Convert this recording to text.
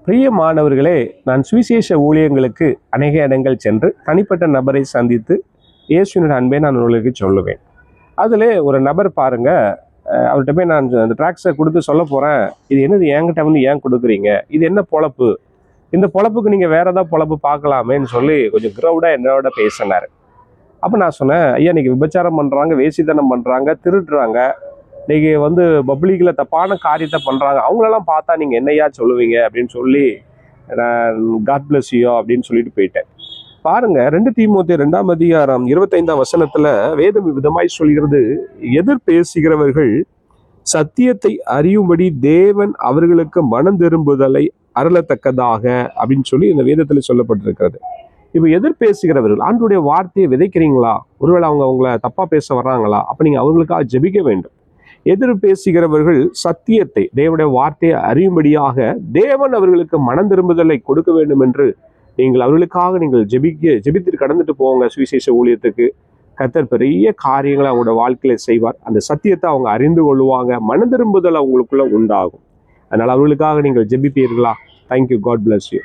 பிரியமானவர்களே, நான் சுவிசேஷ ஊழியங்களுக்கு அநேக இடங்கள் சென்று தனிப்பட்ட நபரை சந்தித்து இயேசுவின் அன்பை நான் உங்களுக்கு சொல்லுவேன். அதில் ஒரு நபர் பாருங்க, அவர்கிட்ட போய் நான் அந்த ட்ராக்ஸை கொடுத்து சொல்ல போகிறேன். இது என்னது, என்கிட்ட வந்து ஏன் கொடுக்குறீங்க, இது என்ன பொழப்பு, இந்த பொழப்புக்கு நீங்கள் வேற ஏதாவது பொழப்பு பார்க்கலாமேன்னு சொல்லி கொஞ்சம் கிரௌடாக என்னோட பேசினார். அப்போ நான் சொன்னேன், ஐயா இன்னைக்கு விபச்சாரம் பண்ணுறாங்க, வேசித்தனம் பண்ணுறாங்க, திருடுறாங்க, இன்னைக்கு வந்து பப்ளிக்கில் தப்பான காரியத்தை பண்ணுறாங்க, அவங்களெல்லாம் பார்த்தா நீங்கள் என்னையா சொல்லுவீங்க அப்படின்னு சொல்லி நான் காட் பிளஸ் யூ அப்படின்னு சொல்லிட்டு போயிட்டேன். பாருங்க, 2 தீமோத்தேயு 2ஆம் அதிகாரம் 25ஆம் வசனத்துல வேதம் விதமாய் சொல்கிறது, எதிர் பேசுகிறவர்கள் சத்தியத்தை அறியும்படி தேவன் அவர்களுக்கு மனம் திரும்புதலை அருளத்தக்கதாக அப்படின்னு சொல்லி இந்த வேதத்துல சொல்லப்பட்டிருக்கிறது. இப்ப எதிர் பேசுகிறவர்கள் ஆண்டவருடைய வார்த்தையை விதைக்கிறீங்களா? ஒருவேளை அவங்க அவங்கள தப்பா பேச வர்றாங்களா? அப்ப நீங்க அவங்களுக்காக ஜெபிக்க வேண்டும். எதிர் பேசுகிறவர்கள் சத்தியத்தை, தேவனுடைய வார்த்தையை அறியும்படியாக தேவன் அவர்களுக்கு மனம் திரும்புதலை கொடுக்க வேண்டும் என்று நீங்கள் அவர்களுக்காக நீங்கள் ஜெபித்து கடந்துட்டு போங்க. சுவிசேஷ ஊழியத்துக்கு கர்த்தர் பெரிய காரியங்களை அவங்களோட வாழ்க்கையில செய்வார். அந்த சத்தியத்தை அவங்க அறிந்து கொள்ளுவாங்க, மனம் திரும்புதல் அவங்களுக்குள்ள உண்டாகும். அதனால அவர்களுக்காக நீங்கள் ஜெபிப்பீர்களா? தேங்க்யூ. God bless you.